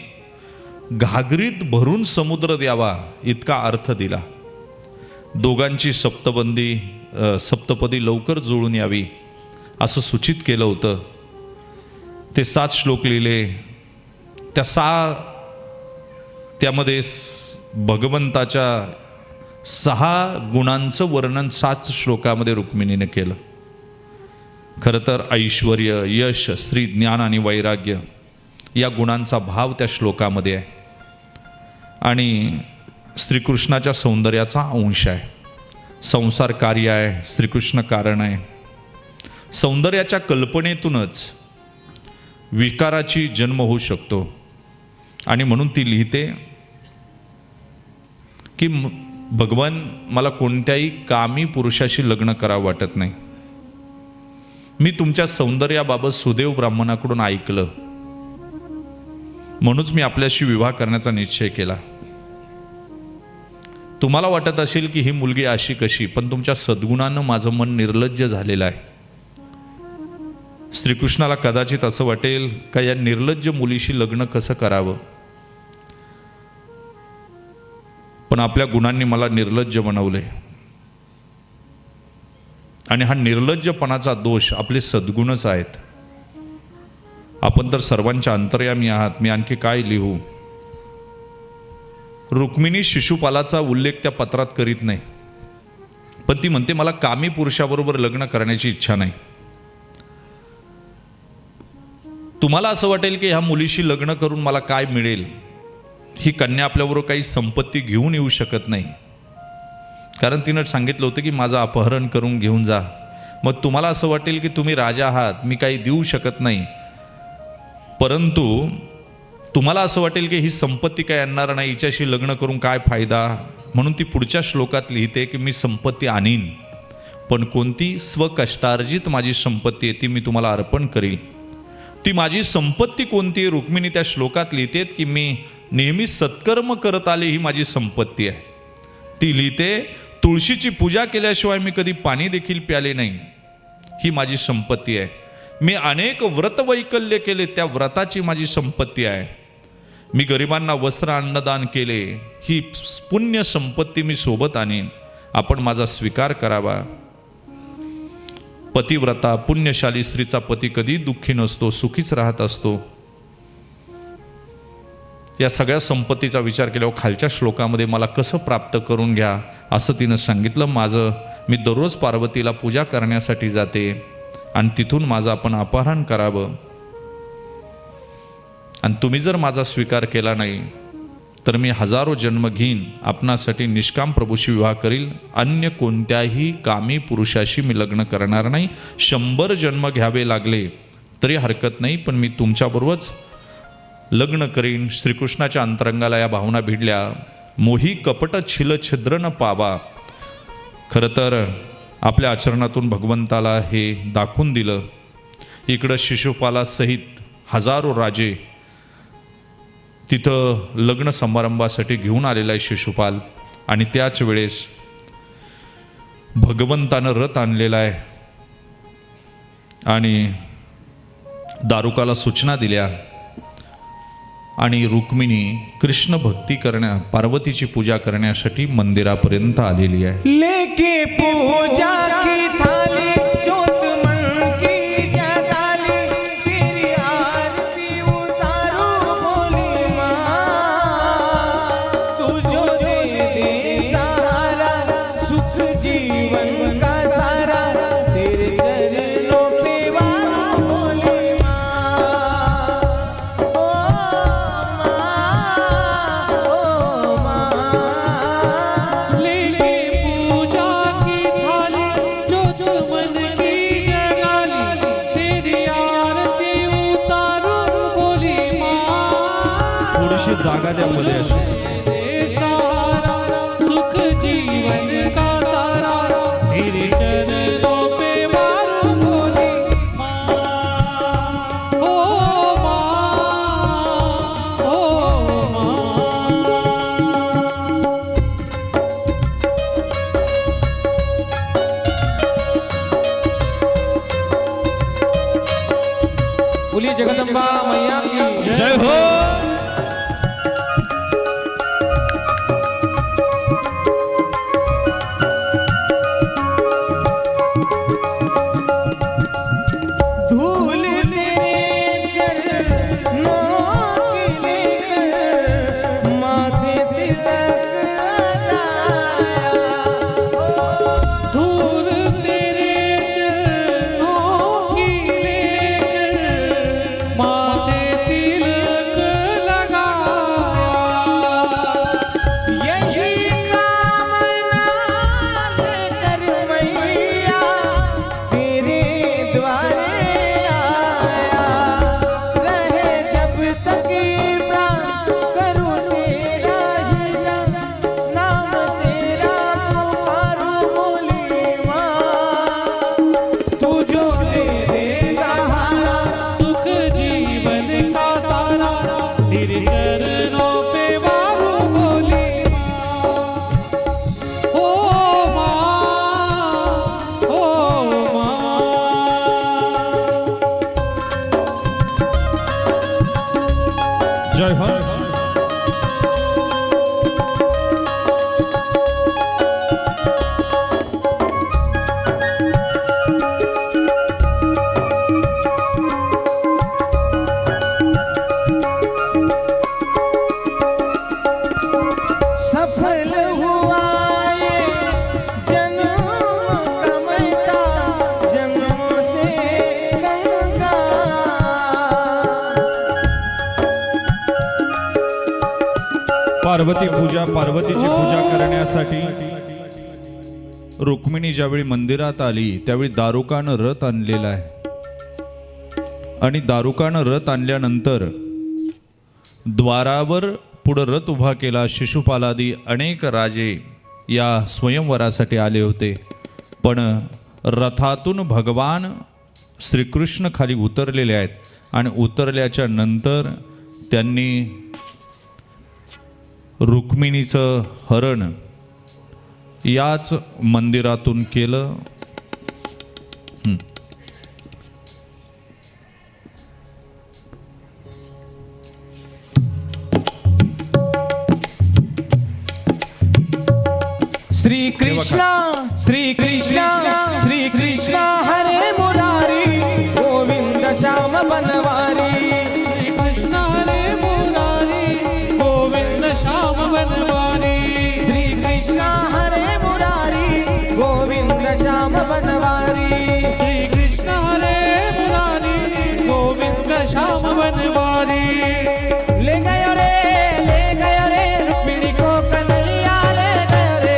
घागरीत भरून समुद्र द्यावा इतका अर्थ दिला. दोघांची सप्तपदी लवकर जुळून यावी असं सूचित केलं होतं. ते 7 श्लोक लिहिले. त्यामध्ये भगवंताच्या 6 गुणांचं वर्णन 7 श्लोकामध्ये रुक्मिणीने केलं. खरं तर ऐश्वर्य, यश, श्री, ज्ञान आणि वैराग्य या गुणांचा भाव त्या श्लोकामध्ये आहे, आणि श्रीकृष्णाच्या सौंदर्याचा अंश आहे. संसार कार्य आहे, श्रीकृष्ण कारण आहे. सौंदर्याच्या कल्पनेतूनच विकाराची जन्म होऊ शकतो, आणि म्हणून ती लिहिते की भगवान, मला कोणत्याही कामी पुरुषाशी लग्न करावं वाटत नाही. मी तुमच्या सौंदर्याबाबत सुदेव ब्राह्मणाकडून ऐकलं, म्हणूनच मी आपल्याशी विवाह करण्याचा निश्चय केला. तुम्हाला वाटत असेल की ही मुलगी अशी कशी, पण तुमच्या सद्गुणानं माझं मन निर्लज्ज झालेलं आहे. श्रीकृष्णाला कदाचित असं वाटेल का या निर्लज्ज मुलीशी लग्न कसं करावं, पण आपल्या गुणांनी मला निर्लज्ज बनवले, आणि हा निर्लज्जपणाचा दोष आपले सद्गुणच आहेत. आपण तर सर्वांच्या अंतर्यामी आहात, मी आणखी काय लिहू? रुक्मिणी शिशुपालाचा उल्लेख त्या पत्रात करीत नाही, पण ती म्हणते मला कामी पुरुषाबरोबर लग्न करण्याची इच्छा नाही. तुम्हाला असं वाटेल की ह्या मुलीशी लग्न करून मला काय मिळेल? ही कन्या आपल्याबरोबर काही संपत्ती घेऊन येऊ शकत नाही, कारण तिनं सांगितलं होतं की माझं अपहरण करून घेऊन जा. मग तुम्हाला असं वाटेल की तुम्ही राजा आहात, मी काही देऊ शकत नाही, परंतु तुम्हाला असं वाटेल की ही संपत्ती काय आणणार नाही, हिच्याशी लग्न करून काय फायदा. म्हणून ती पुढच्या श्लोकात लिहिते की मी संपत्ती आणीन, पण कोणती? स्वकष्टार्जित माझी संपत्ती आहे, ती मी तुम्हाला अर्पण करील. ती माझी संपत्ती कोणती आहे? रुक्मिणी त्या श्लोकात लिहितेत की मी नेहमी सत्कर्म करत आले, ही माझी संपत्ती आहे. ती लिहिते, तुळशीची पूजा केल्याशिवाय मी कधी पाणी देखील प्याले नाही, ही माझी संपत्ती आहे. मी अनेक व्रतवैकल्य केले, त्या व्रताची माझी संपत्ती आहे. मी गरिबांना वस्त्र अन्नदान केले, ही पुण्य संपत्ती मी सोबत आणीन, आपण माझा स्वीकार करावा. पतिव्रता पुण्यशाली स्त्रीचा पती कधी दुःखी नसतो, सुखीच राहत असतो. या सगळ्या संपत्तीचा विचार केल्यावर खालच्या श्लोकामध्ये मला कसं प्राप्त करून घ्या असं तिनं सांगितलं. मी दररोज पार्वतीला पूजा करण्यासाठी जाते, आणि तिथून माझं आपण अपहरण करावं, आणि तुम्ही जर माझा स्वीकार केला नाही तर मी 1000 जन्म घेईन, आपणासाठी निष्काम प्रभूशी विवाह करील, अन्य कोणत्याही कामी पुरुषाशी मी लग्न करणार नाही. 100 जन्म घ्यावे लागले तरी हरकत नाही, पण मी तुमच्याबरोबरच लग्न करीन. श्रीकृष्णाच्या अंतरंगाला या भावना भिडल्या. मोही कपट छिल छिद्र न पावा. खरं तर आपल्या आचरणातून भगवंताला हे दाखवून दिलं. इकडं शिशुपालासहित 1000 राजे तिथं लग्न समारंभासाठी घेऊन आलेला आहे शिशुपाल, आणि त्याच वेळेस भगवंतानं रथ आणलेला आहे, आणि दारुकाला सूचना दिल्या, आणि रुक्मिणी कृष्ण भक्ती पार्वतीची पूजा करण्यासाठी मंदिरापर्यंत आलेली आहे. लेके पूजा की थाली ज्योत मन की जगाली, तेरी आरती उतारू बोली माँ, तुझो दे सारा सुख जीवन का सारा, तेरे चरणों पे वारू बोली माँ. ओ माँ, जागा द्या मध्ये अशी. सारा सुख जीवन का सारा तेरे चरणों पे मारू बोली माँ ओ माँ. बोलिए जगदम्बा मैया की जय हो. धूल तेरे चरणों की लेकर माथे तिलक लगाया. धूल तेरे चरणों की लेकर माथे तिलक लगाया. यही कामना लेकर मैया तेरे द्वारे आया. रहे जब तक प्राण करूं तेरा ही नाम तेरा पुकारूं बोली माँ. तू जो दे दे सहारा सुख जीवन का सारा तेरे चरणों पे मारू बोली माँ ओ माँ ओ माँ. जय हो. सफल हुआ ये जन्म कमता जन्मों से गंगा. पार्वती पूजा, पार्वतीची पूजा करण्यासाठी रुक्मिणी ज्यावेळी मंदिरात आली त्यावेळी दारुकानं रथ आणलेला आहे. आणि दारुकानं रथ आणल्यानंतर द्वारावर पुढं रथ उभा केला. शिशुपालादी अनेक राजे या स्वयंवरासाठी आले होते. पण रथातून भगवान श्रीकृष्ण खाली उतरलेले आहेत आणि उतरल्याच्या नंतर त्यांनी रुक्मिणीचं हरण याच मंदिरातून केलं. श्री कृष्णा श्री कृष्णा श्री कृष्णा हरे मुरारी गोविंद श्याम बनवारी. श्री कृष्ण हरे मुरारी गोविंद श्याम बनवारी. श्री कृष्णा हरे मुरारी गोविंद श्याम बनवारी. श्री कृष्ण हरे मुरारी गोविंद श्याम बनवारी. ले गयो रे रुक्मिणी को कन्हैया ले गयो रे.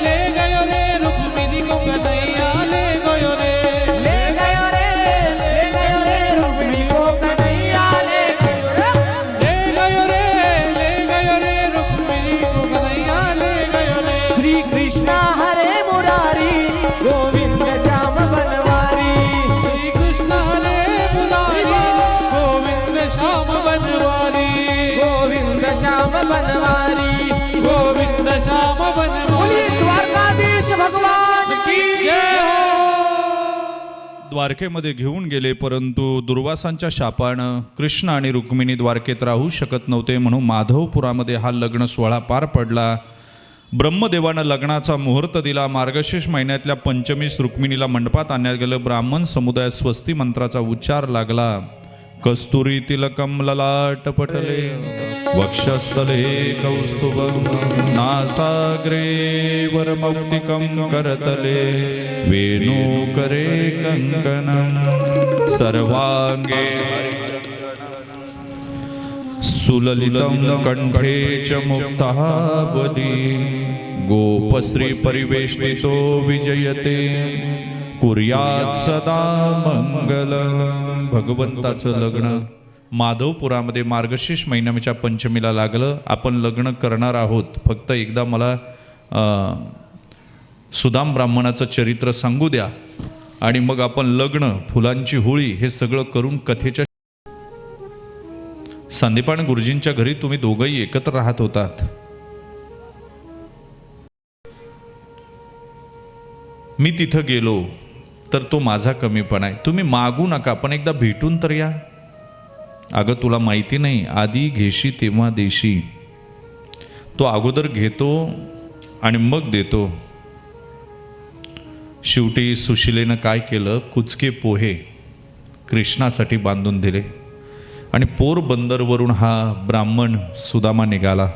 ले गयो रे रुक्मिणी को कन्हैया ले गयो रे. ले गयो रे रुक्मिणी को कन्हैया ले गयो रे. ले गयो रे रुक्मिणी को कन्हैया ले गयो रे. श्री कृष्णा हरे मुरारी गोविंद श्याम बनवारी. श्री कृष्ण हरे मुरारी गोविंद श्याम बनवारी. गोविंद श्याम बनवारी. गोविंद श्याम बनवारी. बोलिए द्वारकाधीश भगवान की जय हो. द्वारकेमध्ये घेऊन गेले, परंतु दुर्वासांच्या शापानं कृष्ण आणि रुक्मिणी द्वारकेत राहू शकत नव्हते. म्हणून माधवपुरामध्ये हा लग्न सोहळा पार पडला. ब्रह्मदेवानं लग्नाचा मुहूर्त दिला. मार्गशीर्ष महिन्यातल्या पंचमीस रुक्मिणीला मंडपात आणण्यात गेलं. ब्राह्मण समुदायात स्वस्ती मंत्राचा उच्चार लागला. कस्तुरी तिलकम ललाट पटले वक्षस्थले कौस्तुभं नासाग्रे वरमौक्तिकं करतले वेणुकरे कंकणं सर्वांगे सुललितं कंठे च मुक्तावली गोपश्री परिवेष्टितो विजयते कुर्यात सदा मंगल. भगवंताचं लग्न माधवपुरामध्ये मार्गशीर्ष महिन्याच्या पंचमीला लागलं. आपण लग्न करणार आहोत. फक्त एकदा मला सुदाम ब्राह्मणाचं चरित्र सांगू द्या आणि मग आपण लग्न, फुलांची होळी हे सगळं करून कथेच्या. संदीपान गुरुजींच्या घरी तुम्ही दोघंही एकत्र राहत होतात. मी तिथं गेलो तर तो माझा कमीपणा आहे. तुम्ही मागू नका, पण एकदा भेटून तर या. अगं तुला माहिती नाही, आधी घेशी तेव्हा देशी. तो अगोदर घेतो आणि मग देतो. शेवटी सुशिलेनं काय केलं, कुचके पोहे कृष्णासाठी बांधून दिले आणि पोरबंदरवरून हा ब्राह्मण सुदामा निघाला.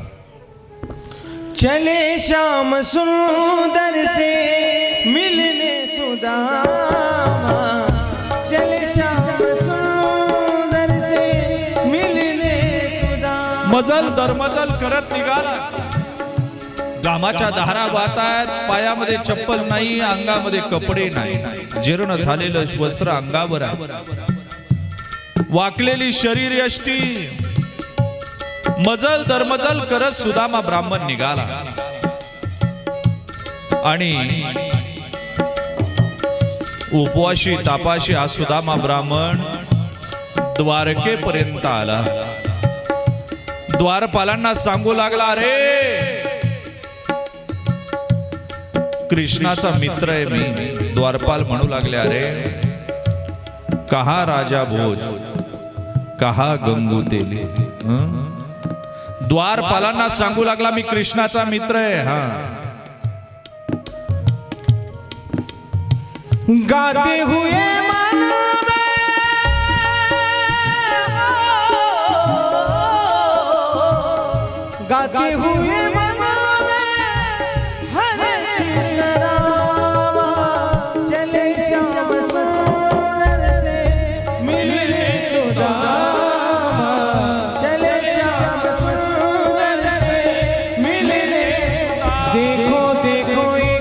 चले श्याम सुंदर से मिलने सुदामा, चले श्याम सुंदर से मिलने सुदामा. मजल दरमजल करत निघाला. घामाच्या धारा वाहतायत, पायामध्ये चप्पल नाही, अंगामध्ये कपडे नाही, जीर्ण झालेलं वस्त्र अंगावर आहे, वाकलेली शरीर यष्टी. मजल दरमजल करत सुदामा ब्राह्मण निघाला आणि उपवाशी तापाशी हा सुदामा ब्राह्मण द्वारकेपर्यंत आला. द्वारपालांना सांगू लागला, अरे कृष्णाचा मित्र आहे मी. द्वारपाल म्हणू लागले, अरे कहा राजा भोज, कहा गंगू तेली. द्वारपालांना सांगू लागला, मी कृष्णाचा मित्र आहे. हा, गाते हुए मन में गाते हुए मन में हरे कृष्ण रामा, चले श्याम सुंदर से मिलने सुदामा, चले श्याम सुंदर से मिलने सुदामा. देखो देखो ये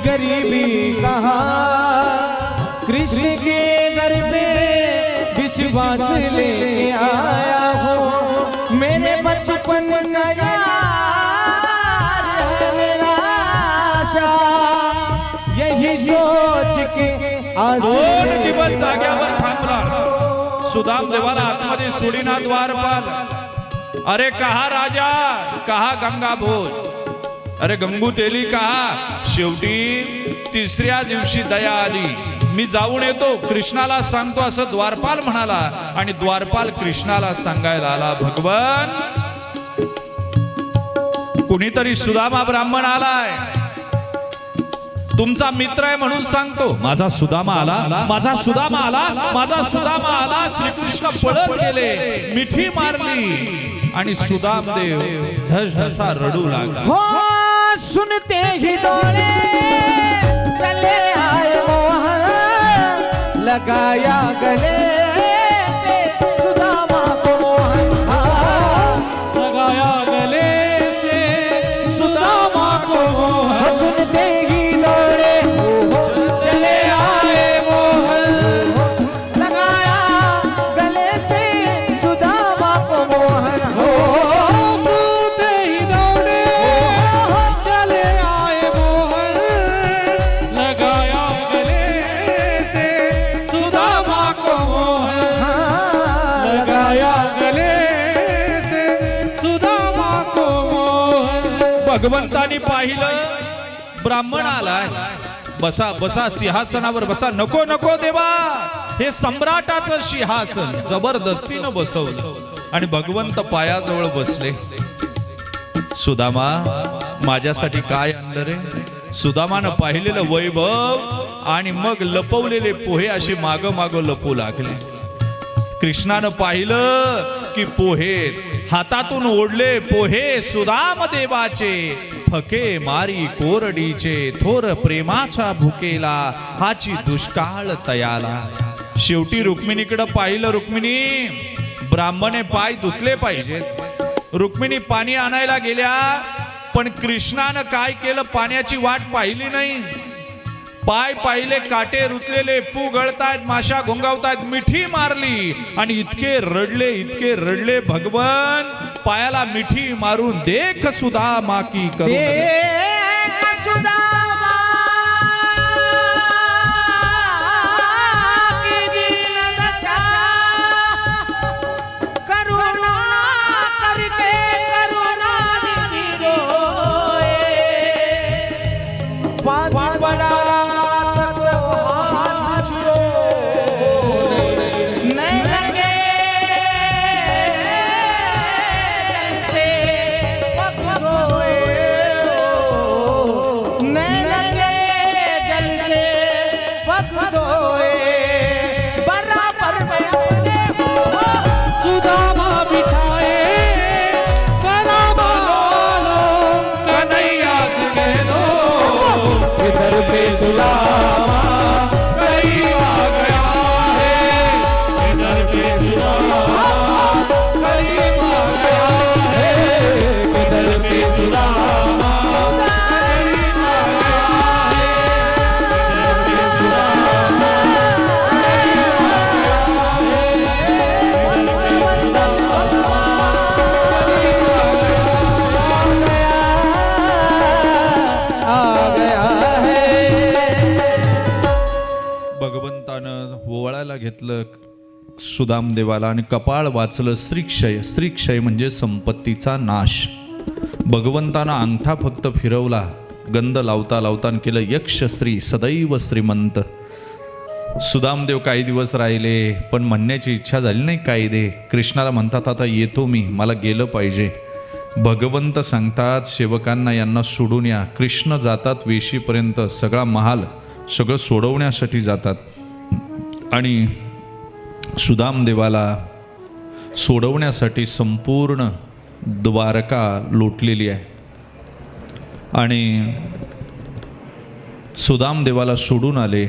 गरीबी कहा, कृष्ण के दर पे विश्वास लेके आया हो. मेरे बचपन का यार है मेरा आशा, यही सोच के दोन दिवस जाग्यावर थांबला. सुदाम देवाला आतमध्ये सोडीना द्वारपाल. अरे कहा राजा, कहा गंगा भोज, अरे गंगू तेली कहा. शेवटी तिसऱ्या दिवशी दया आली. मी जाऊन येतो, कृष्णाला सांगतो असं द्वारपाल म्हणाला. आणि द्वारपाल कृष्णाला सांगायला आला, भगवान कुणीतरी सुदामा ब्राह्मण आलाय, तुमचा मित्र आहे म्हणून सांगतो. माझा सुदामा आला, माझा सुदामा आला, माझा सुदामा आला. श्रीकृष्ण पळत गेले, मिठी मारली आणि सुदाम देव ढसढसा रडू लागला. हो सुनते ही दौड़े चले आए मोहन, लगाया गले से सुदामा को मोहन, लगाया गले से सुदामा को मोहन. सुनते ही दौड़े चले आए मोहन, लगाया गले से सुदामा को मोहन. सुनते ही दौड़े चले आए मोहन, लगाया गले से सुदामा को मोहन, लगाया गले से सुदामा को मोहन. भगवंतानी पाहिलं, ब्राह्मण आलाय. बसा बसा, सिंहासनावर बसा. नको नको देवा, हे सम्राटाचं सिंहासन जबरदस्तीनं बसवलं आणि भगवंत पायाजवळ बसले. सुदामा माझ्यासाठी काय आणलं रे. सुदामानं पाहिलेलं वैभव आणि मग लपवलेले पोहे अशी माग माग लपू लागले. कृष्णानं पाहिलं की पोहे हातातून ओढले पोहे सुदाम देवाचे, फके मारी कोरडीचे, थोर प्रेमाच्या भुकेला हाची दुष्काळ तयाला. शेवटी रुक्मिणीकडे पाहिलं. रुक्मिणी, ब्राह्मणे पाय धुतले पाहिजेत. रुक्मिणी पाणी आणायला गेल्या, पण कृष्णानं काय केलं, पाण्याची वाट पाहिली नाही. पाय पाहिले काटे रुतलेले, पू गळतायत, माशा घोंगावतायत, मिठी मारली आणि इतके रडले भगवान, पायाला मिठी मारून देख सुदामा की करुण देख सुदामा की दीनदशा, करुणा करके करुणानिधि रोए, परात को हाथ जोड़े, नैन के जल से पग धोए, नैन के जल से पग धोए, बराबर में अपने सुदामा बिठाए बराबर लो, कन्हैया से कह दो इधर पे सुदामा करीब आ गया है, इधर पे सुदामा करीब आ गया है, इधर पे सुदामा करीब आ गया है, इधर पे सुदामा आ गया है। भगवंतानं ओवाळायला घेतलं सुदामदेवाला आणि कपाळ वाचलं श्रीक्षय. श्रीक्षय म्हणजे संपत्तीचा नाश. भगवंतानं अंगठा फक्त फिरवला, गंध लावता लावता केलं यक्षश्री सदैव श्रीमंत. सुदामदेव काही दिवस राहिले, पण म्हणण्याची इच्छा झाली नाही काही दे. कृष्णाला म्हणतात आता येतो मी, मला गेलं पाहिजे. भगवंत सांगतात सेवकांना यांना सोडून या. कृष्ण जातात वेशीपर्यंत, सगळा महाल सगळं सोडवण्यासाठी जातात आणि सुदामदेवाला सोडवण्यासाठी संपूर्ण द्वारका लोटलेली आहे. आणि सुदामदेवाला सोडून आले.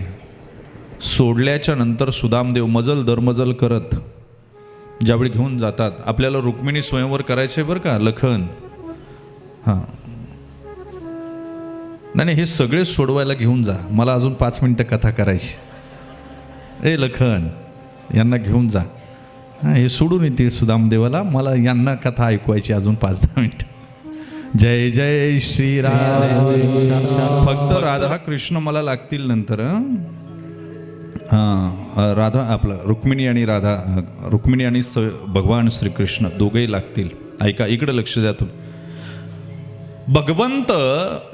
सोडल्याच्या नंतर सुदामदेव मजल दरमजल करत ज्यावेळी घेऊन जातात, आपल्याला रुक्मिणी स्वयंवर करायचे बरं का लखन. हां नाही हे सगळे सोडवायला घेऊन जा, मला अजून 5 मिनटं कथा करायची. ए लखन यांना घेऊन जा. हां हे सोडून येते सुदामदेवाला, मला यांना कथा ऐकवायची अजून 5-10 मिनटं. जय जय श्री राधे. फक्त राधा कृष्ण मला लागतील नंतर. हां राधा आपलं रुक्मिणी आणि राधा, रुक्मिणी आणि भगवान श्रीकृष्ण दोघेही लागतील. ऐका, इकडे लक्ष द्या तुम्ही. भगवंत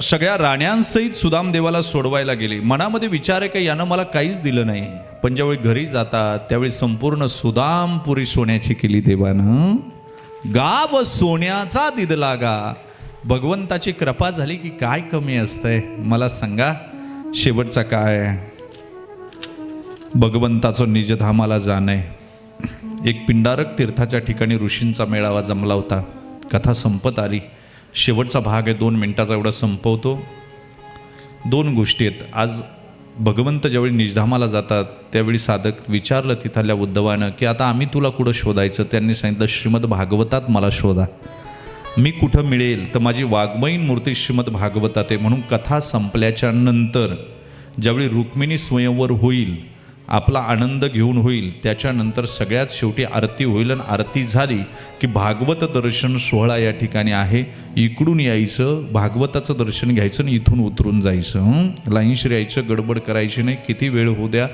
सगळ्या राण्यांसहित सुदामदेवाला सोडवायला गेले. मनामध्ये विचार आहे की यानं मला काहीच दिलं नाही, पण ज्यावेळी घरी जातात त्यावेळी संपूर्ण सुदामपुरी सोन्याची केली देवानं. गाव सोन्याचा दिदला गा. भगवंताची कृपा झाली की काय कमी असतंय मला सांगा. शेवटचा काय, भगवंताचं निजधामाला जाणे. एक पिंडारक तीर्थाच्या ठिकाणी ऋषींचा मेळावा जमला होता. कथा संपत आली. शेवटचा भाग आहे, 2 मिनिटाचा, एवढा संपवतो. 2 गोष्टी आहेत. आज भगवंत ज्यावेळी निजधामाला जातात त्यावेळी साधक विचारलं तिथल्या उद्धवानं की आता आम्ही तुला कुठं शोधायचं. त्यांनी सांगितलं श्रीमद भागवतात मला शोधा. मी कुठं मिळेल तर माझी वाङ्मयीन मूर्ती श्रीमद भागवतात आहे. म्हणून कथा संपल्याच्या नंतर ज्यावेळी रुक्मिणी स्वयंवर होईल, आपला आनंद घेऊन होईल, त्याच्यानंतर सगळ्यात शेवटी आरती होईल. आणि आरती झाली की भागवत दर्शन सोहळा या ठिकाणी आहे. इकडून यायचं, भागवताचं दर्शन घ्यायचं आणि इथून उतरून जायचं. लाईनशीर यायचं, गडबड करायची नाही. किती वेळ होऊ द्या.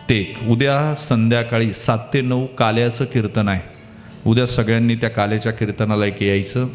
ते उद्या संध्याकाळी 7 ते 9 काल्याचं कीर्तन आहे. उद्या सगळ्यांनी त्या काल्याच्या कीर्तनाला यायचं.